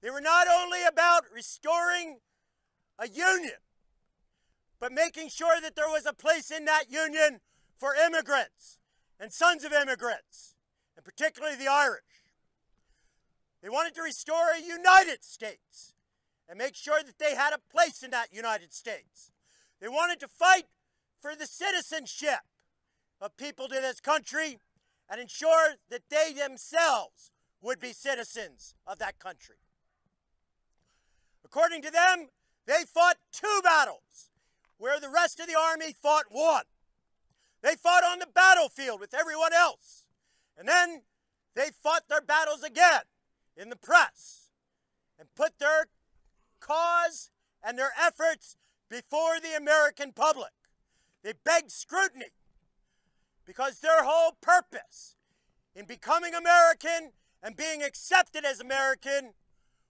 They were not only about restoring a union, but making sure that there was a place in that union for immigrants and sons of immigrants, and particularly the Irish. They wanted to restore a United States and make sure that they had a place in that United States. They wanted to fight for the citizenship of people to this country and ensure that they themselves would be citizens of that country. According to them, they fought 2 battles, where the rest of the army fought 1. They fought on the battlefield with everyone else, and then they fought their battles again in the press and put their cause and their efforts before the American public. They begged scrutiny because their whole purpose in becoming American and being accepted as American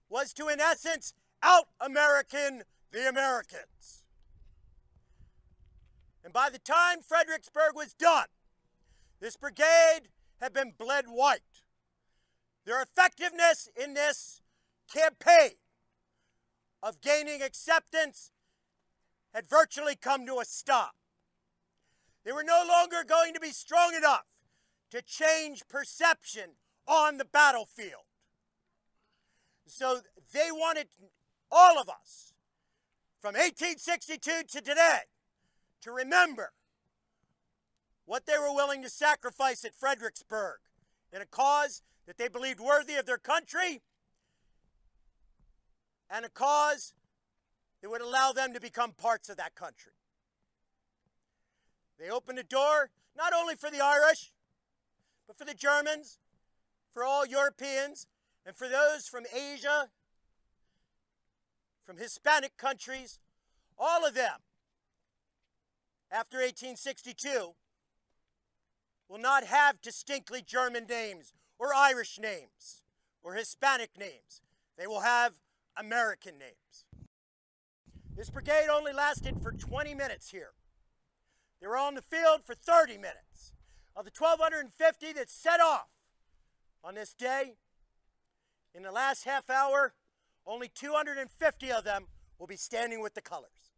was to, in essence, out-American the Americans. And by the time Fredericksburg was done, this brigade had been bled white. Their effectiveness in this campaign of gaining acceptance had virtually come to a stop. They were no longer going to be strong enough to change perception on the battlefield. So they wanted all of us, from 1862 to today, to remember what they were willing to sacrifice at Fredericksburg in a cause that they believed worthy of their country and a cause that would allow them to become parts of that country. They opened a door not only for the Irish, but for the Germans, for all Europeans, and for those from Asia, from Hispanic countries, all of them, after 1862, will not have distinctly German names or Irish names or Hispanic names. They will have American names. This brigade only lasted for 20 minutes here. They were on the field for 30 minutes. Of the 1,250 that set off on this day, in the last half hour, only 250 of them will be standing with the colors.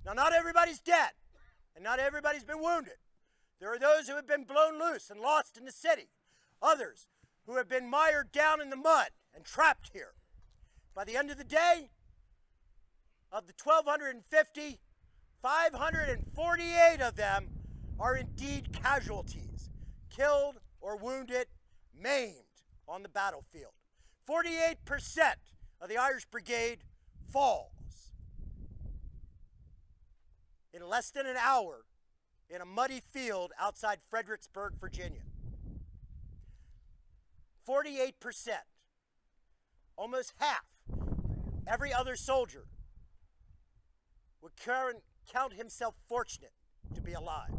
Now, not everybody's dead, and not everybody's been wounded. There are those who have been blown loose and lost in the city. Others who have been mired down in the mud and trapped here. By the end of the day, of the 1,250, 548 of them are indeed casualties, killed or wounded, maimed on the battlefield. 48% of the Irish Brigade falls in less than an hour in a muddy field outside Fredericksburg, Virginia. 48%, almost half. Every other soldier would count himself fortunate to be alive.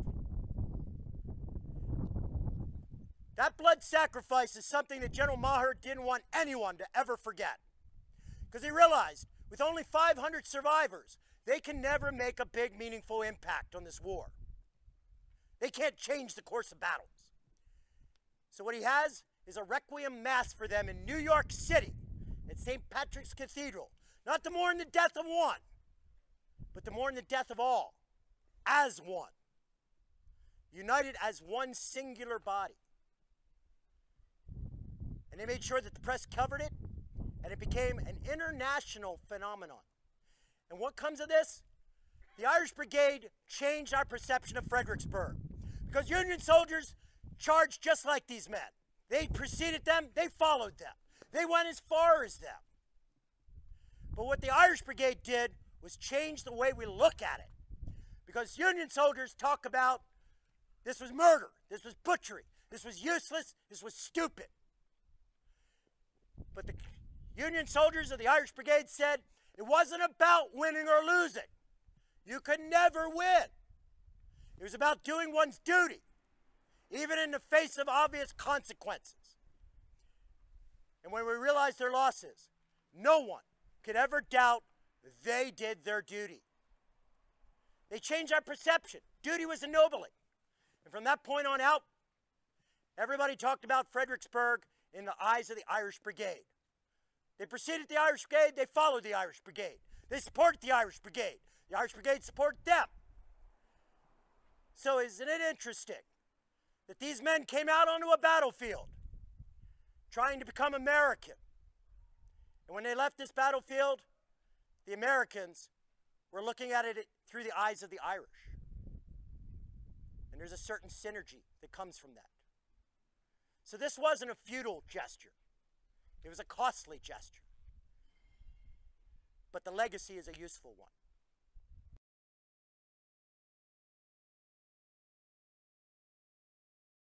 That blood sacrifice is something that General Maher didn't want anyone to ever forget, because he realized with only 500 survivors, they can never make a big, meaningful impact on this war. They can't change the course of battles. So what he has is a requiem mass for them in New York City at St. Patrick's Cathedral, not to mourn the death of one, but to mourn the death of all, as one, united as one singular body. And they made sure that the press covered it, and it became an international phenomenon. And what comes of this? The Irish Brigade changed our perception of Fredericksburg, because Union soldiers charged just like these men. They preceded them, they followed them. They went as far as them. But what the Irish Brigade did was change the way we look at it. Because Union soldiers talk about this was murder, this was butchery, this was useless, this was stupid. But the Union soldiers of the Irish Brigade said it wasn't about winning or losing. You could never win. It was about doing one's duty, even in the face of obvious consequences. And when we realized their losses, no one could ever doubt they did their duty. They changed our perception. Duty was ennobling. And from that point on out, everybody talked about Fredericksburg in the eyes of the Irish Brigade. They preceded the Irish Brigade, they followed the Irish Brigade. They supported the Irish Brigade. The Irish Brigade supported them. So isn't it interesting that these men came out onto a battlefield trying to become American? And when they left this battlefield, the Americans were looking at it through the eyes of the Irish. And there's a certain synergy that comes from that. So this wasn't a futile gesture. It was a costly gesture. But the legacy is a useful one.